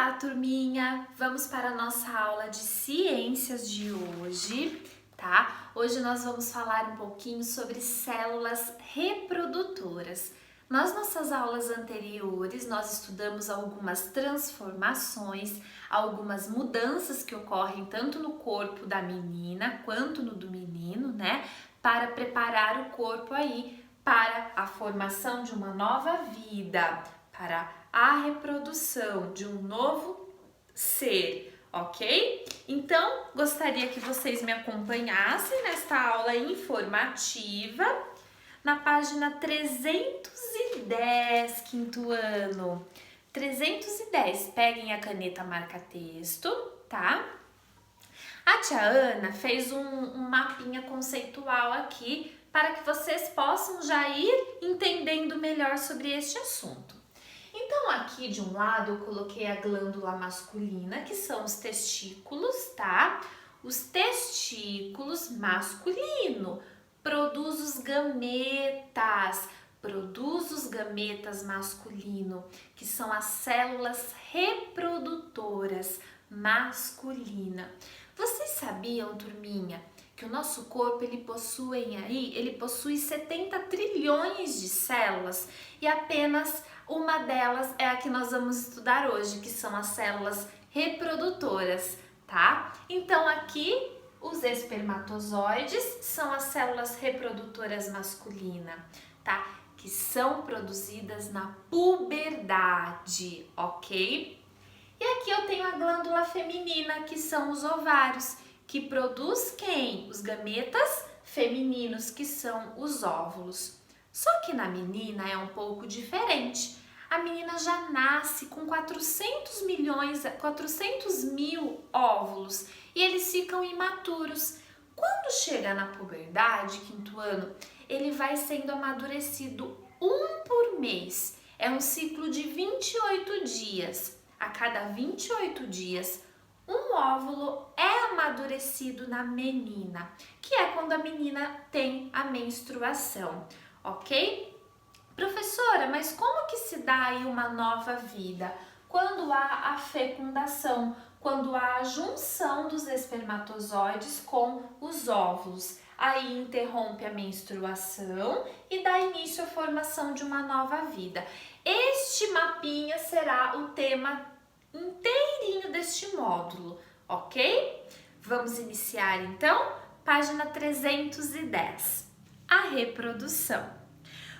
Olá, turminha! Vamos para a nossa aula de ciências de hoje, tá? Hoje nós vamos falar um pouquinho sobre células reprodutoras. Nas nossas aulas anteriores, nós estudamos algumas transformações, algumas mudanças que ocorrem tanto no corpo da menina quanto no do menino, né? Para preparar o corpo aí para a formação de uma nova vida, para a reprodução de um novo ser, ok? Então, gostaria que vocês me acompanhassem nesta aula informativa na página 310, quinto ano. 310, peguem a caneta marca-texto, tá? A tia Ana fez um mapinha conceitual aqui para que vocês possam já ir entendendo melhor sobre este assunto. Então, aqui de um lado eu coloquei a glândula masculina, que são os testículos, tá? Os testículos masculino produz os gametas masculino, que são as células reprodutoras masculina. Vocês sabiam, turminha, que o nosso corpo ele possui 70 trilhões de células e apenas uma delas é a que nós vamos estudar hoje, que são as células reprodutoras, tá? Então aqui os espermatozoides são as células reprodutoras masculinas, tá? Que são produzidas na puberdade, ok? E aqui eu tenho a glândula feminina, que são os ovários, que produz quem? Os gametas femininos, que são os óvulos. Só que na menina é um pouco diferente. A menina já nasce com 400 mil óvulos e eles ficam imaturos. Quando chega na puberdade, quinto ano, ele vai sendo amadurecido um por mês. É um ciclo de 28 dias. A cada 28 dias, um óvulo é amadurecido na menina, que é quando a menina tem a menstruação, ok? Professora, mas como que se dá aí uma nova vida? Quando há a fecundação, quando há a junção dos espermatozoides com os óvulos. Aí interrompe a menstruação e dá início à formação de uma nova vida. Este mapinha será o tema inteirinho deste módulo, ok? Vamos iniciar então? Página 310. A reprodução.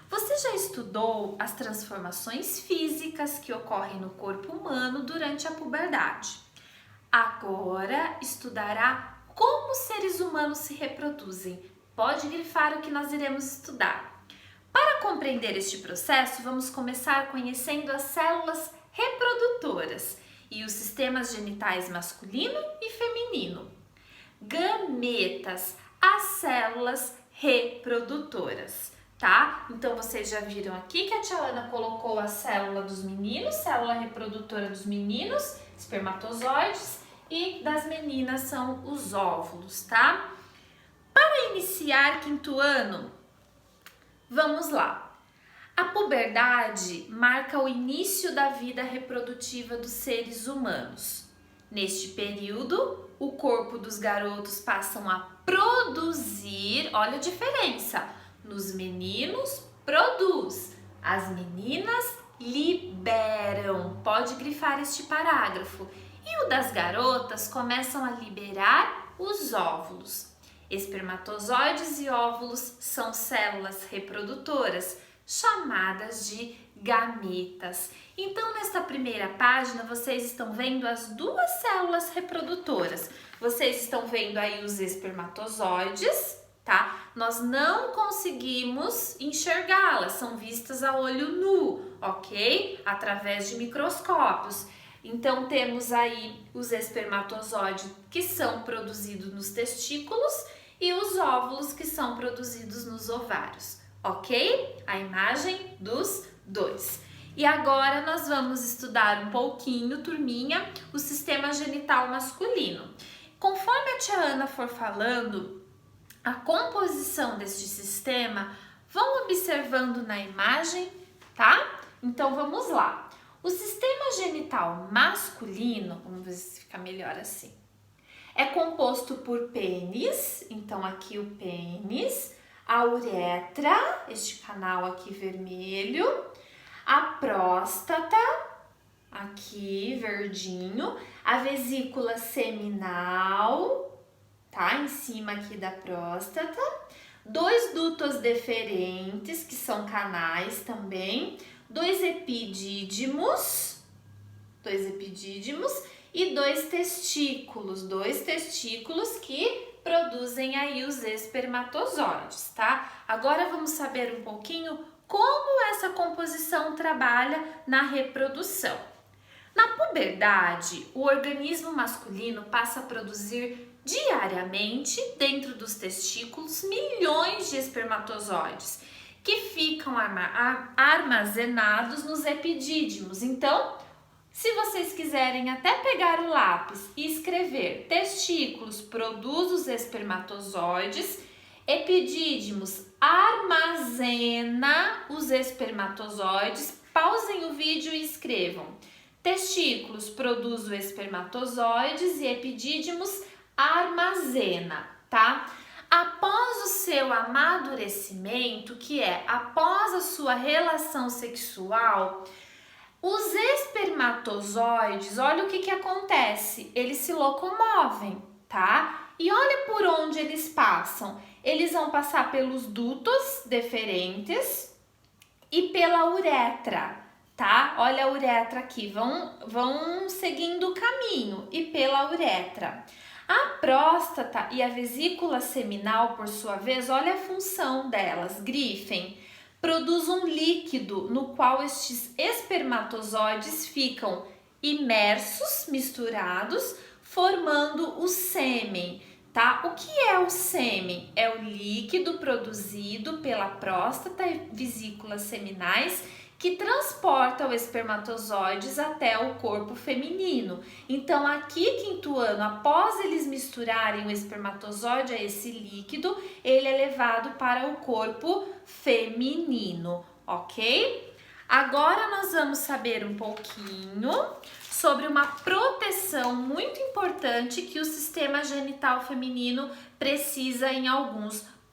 Você já estudou as transformações físicas que ocorrem no corpo humano durante a puberdade. Agora estudará como os seres humanos se reproduzem. Pode grifar o que nós iremos estudar. Para compreender este processo, vamos começar conhecendo as células reprodutoras e os sistemas genitais masculino e feminino. Gametas, as células reprodutoras, tá? Então vocês já viram aqui que a tia Ana colocou a célula dos meninos, célula reprodutora dos meninos, espermatozoides, e das meninas são os óvulos, tá? Para iniciar quinto ano, vamos lá. A puberdade marca o início da vida reprodutiva dos seres humanos. Neste período, o corpo dos garotos passam a produzir, olha a diferença, nos meninos produz, as meninas liberam, pode grifar este parágrafo, e o das garotas começam a liberar os óvulos. Espermatozoides e óvulos são células reprodutoras, chamadas de gametas. Então, nesta primeira página, vocês estão vendo as duas células reprodutoras. Vocês estão vendo aí os espermatozoides, tá? Nós não conseguimos enxergá-las, são vistas a olho nu, ok? Através de microscópios. Então, temos aí os espermatozoides que são produzidos nos testículos e os óvulos que são produzidos nos ovários, ok? A imagem dos dois. E agora nós vamos estudar um pouquinho, turminha, o sistema genital masculino. Conforme a tia Ana for falando, a composição deste sistema, vão observando na imagem, tá? Então vamos lá. O sistema genital masculino, vamos ver se fica melhor assim, é composto por pênis, então aqui o pênis, a uretra, este canal aqui vermelho, a próstata, aqui verdinho, a vesícula seminal, tá? Em cima aqui da próstata, 2 dutos deferentes, que são canais também, 2 epidídimos e 2 testículos que produzem aí os espermatozoides, tá? Agora vamos saber um pouquinho como essa composição trabalha na reprodução. Na puberdade, o organismo masculino passa a produzir diariamente, dentro dos testículos, milhões de espermatozoides que ficam armazenados nos epidídimos. Então, se vocês quiserem até pegar o lápis e escrever testículos produz os espermatozoides, epidídimos armazena os espermatozoides, pausem o vídeo e escrevam. Testículos produz os espermatozoides e epidídimos armazena, tá? Após o seu amadurecimento, que é após a sua relação sexual, os espermatozoides, olha o que acontece, eles se locomovem, tá? E olha por onde eles passam. Eles vão passar pelos dutos deferentes e pela uretra, tá? Olha a uretra aqui, vão seguindo o caminho e pela uretra. A próstata e a vesícula seminal, por sua vez, olha a função delas, grifem. Produz um líquido no qual estes espermatozoides ficam imersos, misturados, formando o sêmen, tá? O que é o sêmen? É o líquido produzido pela próstata e vesículas seminais que transporta os espermatozoides até o corpo feminino. Então, aqui, quinto ano, após eles misturarem o espermatozoide a esse líquido, ele é levado para o corpo feminino, ok? Agora nós vamos saber um pouquinho sobre uma proteção muito importante que o sistema genital feminino precisa em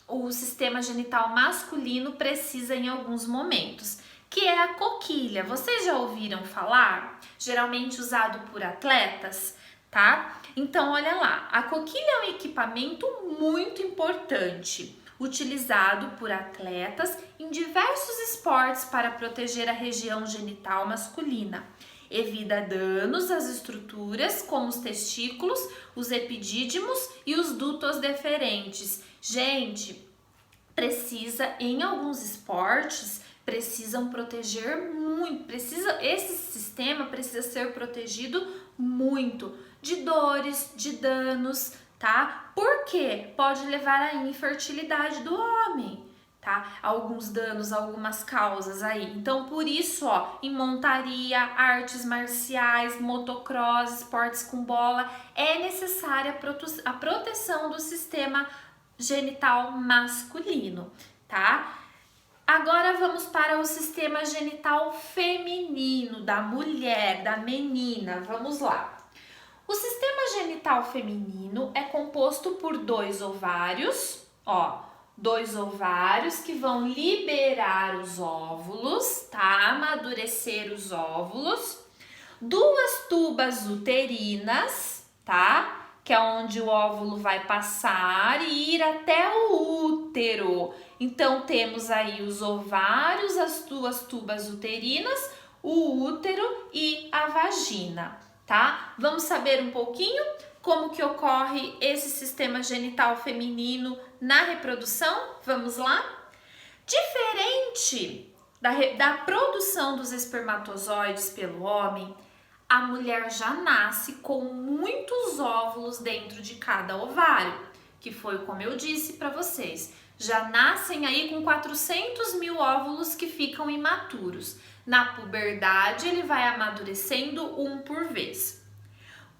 o sistema genital masculino precisa em alguns momentos, que é a coquilha. Vocês já ouviram falar? Geralmente usado por atletas, tá? Então, olha lá, a coquilha é um equipamento muito importante, utilizado por atletas em diversos esportes para proteger a região genital masculina. Evita danos às estruturas como os testículos, os epidídimos e os dutos deferentes. Gente, em alguns esportes, precisam proteger muito, esse sistema precisa ser protegido muito de dores, de danos, tá? Porque pode levar à infertilidade do homem, tá? Alguns danos, algumas causas aí. Então, por isso, ó, em montaria, artes marciais, motocross, esportes com bola, é necessária a proteção do sistema genital masculino, tá? Agora vamos para o sistema genital feminino, da mulher, da menina. Vamos lá. O sistema genital feminino é composto por 2 ovários, ó, 2 ovários que vão liberar os óvulos, tá? Amadurecer os óvulos. 2 tubas uterinas, tá? Que é onde o óvulo vai passar e ir até o útero. Então, temos aí os ovários, as 2 tubas uterinas, o útero e a vagina, tá? Vamos saber um pouquinho como que ocorre esse sistema genital feminino na reprodução? Vamos lá? Diferente da produção dos espermatozoides pelo homem, a mulher já nasce com muitos óvulos dentro de cada ovário, que foi como eu disse para vocês. Já nascem aí com 400 mil óvulos que ficam imaturos. Na puberdade, ele vai amadurecendo um por vez.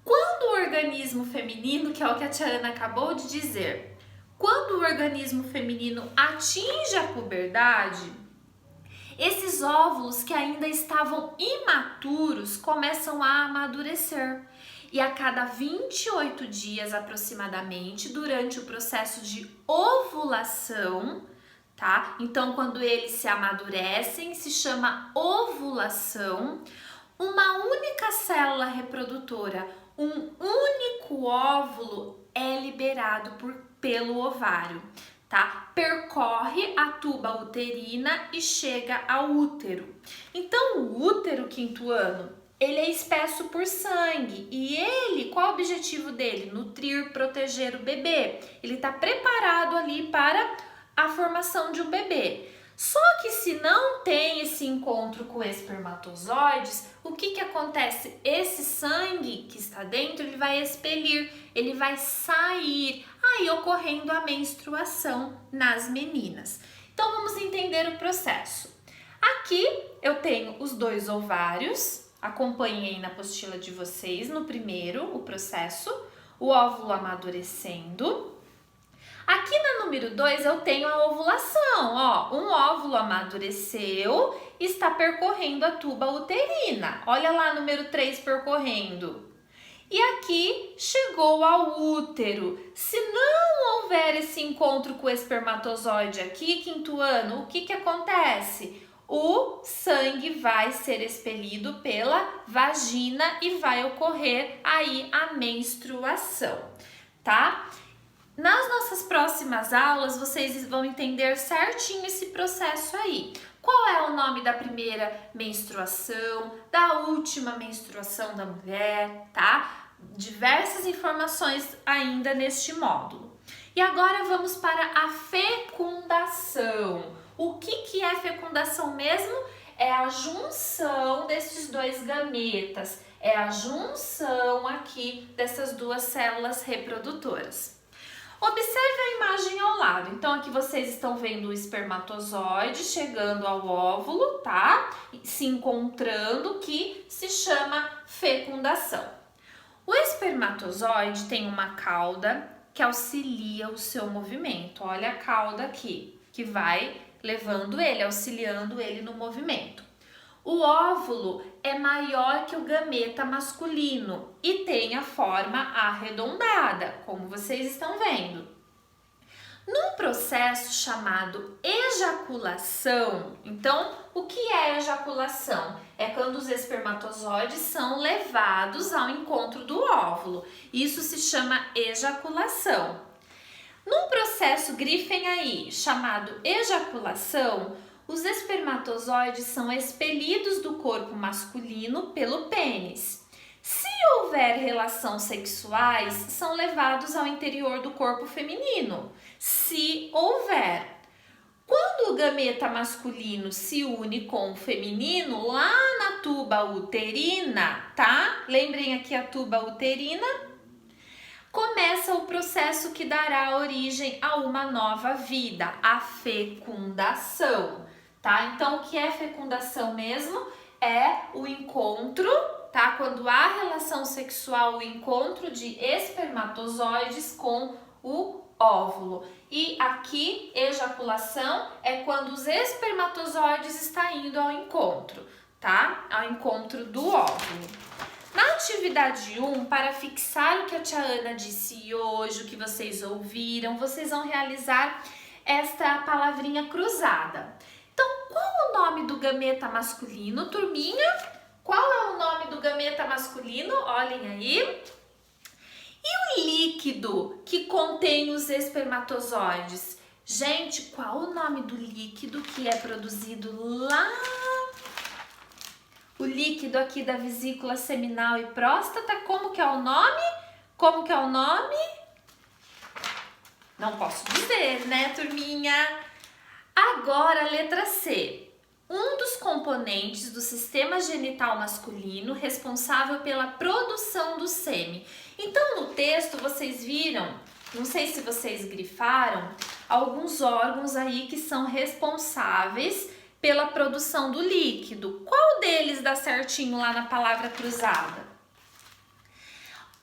Quando o organismo feminino, que é o que a tia Ana acabou de dizer, quando o organismo feminino atinge a puberdade, Esses óvulos que ainda estavam imaturos começam a amadurecer. E a cada 28 dias aproximadamente, durante o processo de ovulação, tá? Então, quando eles se amadurecem, se chama ovulação. Uma única célula reprodutora, um único óvulo é liberado pelo ovário, tá? Percorre a tuba uterina e chega ao útero. Então, o útero quintuano, ele é espesso por sangue e ele, qual o objetivo dele? Nutrir, proteger o bebê. Ele está preparado ali para a formação de um bebê. Só que se não tem esse encontro com espermatozoides, o que acontece? Esse sangue que está dentro, ele vai expelir, ele vai sair, aí ocorrendo a menstruação nas meninas. Então vamos entender o processo. Aqui eu tenho os 2 ovários, acompanhei na apostila de vocês no primeiro o processo, o óvulo amadurecendo. Aqui na número 2 eu tenho a ovulação, ó, um óvulo amadureceu, está percorrendo a tuba uterina. Olha lá, número 3 percorrendo. E aqui chegou ao útero. Se não houver esse encontro com o espermatozoide aqui, quintuano, o que acontece? O sangue vai ser expelido pela vagina e vai ocorrer aí a menstruação, tá? Nas nossas próximas aulas, vocês vão entender certinho esse processo aí. Qual é o nome da primeira menstruação, da última menstruação da mulher, tá? Diversas informações ainda neste módulo. E agora vamos para a fecundação. O que é fecundação mesmo? É a junção desses 2 gametas, é a junção aqui dessas 2 células reprodutoras. Observe a imagem ao lado. Então, aqui vocês estão vendo o espermatozoide chegando ao óvulo, tá? Se encontrando, que se chama fecundação. O espermatozoide tem uma cauda que auxilia o seu movimento. Olha a cauda aqui, que vai levando ele, auxiliando ele no movimento. O óvulo é maior que o gameta masculino e tem a forma arredondada, como vocês estão vendo. Num processo chamado ejaculação, então, o que é ejaculação? É quando os espermatozoides são levados ao encontro do óvulo. Isso se chama ejaculação. Num processo, grifem aí, chamado ejaculação, os espermatozoides são expelidos do corpo masculino pelo pênis. Se houver relações sexuais, são levados ao interior do corpo feminino. Se houver. Quando o gameta masculino se une com o feminino, lá na tuba uterina, tá? Lembrem aqui a tuba uterina. Começa o processo que dará origem a uma nova vida, a fecundação, tá? Então, o que é fecundação mesmo? É o encontro, tá? Quando há relação sexual, o encontro de espermatozoides com o óvulo. E aqui, ejaculação é quando os espermatozoides estão indo ao encontro, tá? Ao encontro do óvulo. Na atividade 1, para fixar o que a tia Ana disse hoje, o que vocês ouviram, vocês vão realizar esta palavrinha cruzada. Então, qual é o nome do gameta masculino, turminha? Qual é o nome do gameta masculino? Olhem aí. E o líquido que contém os espermatozoides? Gente, qual o nome do líquido que é produzido lá? O líquido aqui da vesícula seminal e próstata, como que é o nome? Como que é o nome? Não posso dizer, né, turminha? Agora, letra C. Um dos componentes do sistema genital masculino responsável pela produção do sêmen. Então, no texto, vocês viram, não sei se vocês grifaram, alguns órgãos aí que são responsáveis pela produção do líquido. Qual deles dá certinho lá na palavra cruzada?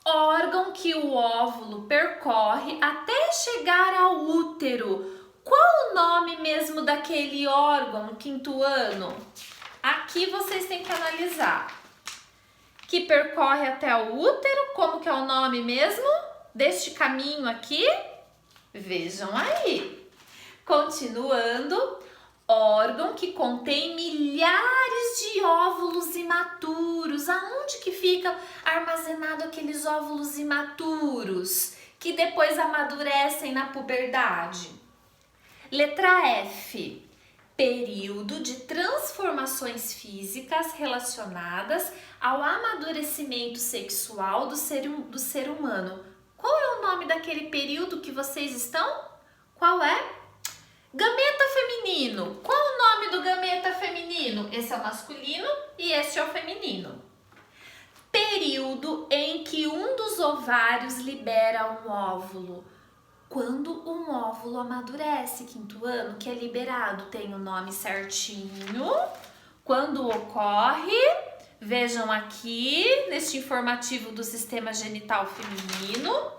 Órgão que o óvulo percorre até chegar ao útero. Qual o nome mesmo daquele órgão no quinto ano? Aqui vocês têm que analisar. Que percorre até o útero, como que é o nome mesmo deste caminho aqui? Vejam aí. Continuando, órgão que contém milhares de óvulos imaturos. Aonde que fica armazenado aqueles óvulos imaturos que depois amadurecem na puberdade? Letra F. Período de transformações físicas relacionadas ao amadurecimento sexual do ser humano. Qual é o nome daquele período que vocês estão? Qual é? Gameta feminino. Qual o nome do gameta feminino? Esse é o masculino e este é o feminino. Período em que um dos ovários libera um óvulo. Quando um óvulo amadurece, quinto ano, que é liberado, tem o nome certinho. Quando ocorre, vejam aqui, neste informativo do sistema genital feminino,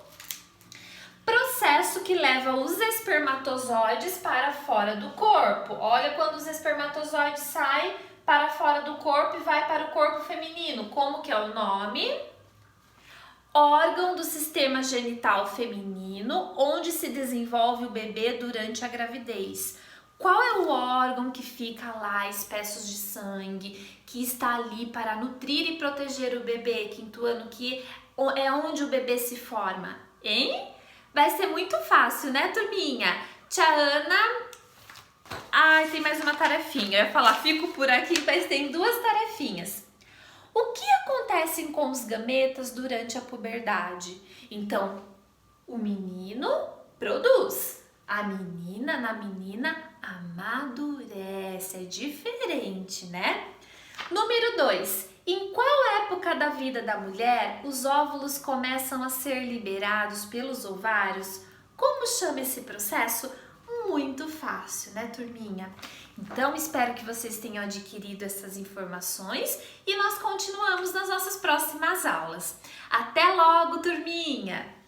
processo que leva os espermatozoides para fora do corpo. Olha quando os espermatozoides saem para fora do corpo e vai para o corpo feminino. Como que é o nome? Órgão do sistema genital feminino, onde se desenvolve o bebê durante a gravidez. Qual é o órgão que fica lá, espessos de sangue, que está ali para nutrir e proteger o bebê, quinto ano, que é onde o bebê se forma, hein? Vai ser muito fácil, né, turminha? Tia Ana... Ai, tem mais uma tarefinha. Eu ia falar, fico por aqui, mas tem duas tarefinhas. O que acontece com os gametas durante a puberdade? Então, o menino produz. A menina, na menina, amadurece. É diferente, né? Número 2. Em qual época da vida da mulher os óvulos começam a ser liberados pelos ovários? Como chama esse processo? Muito fácil, né, turminha? Então, espero que vocês tenham adquirido essas informações e nós continuamos nas nossas próximas aulas. Até logo, turminha!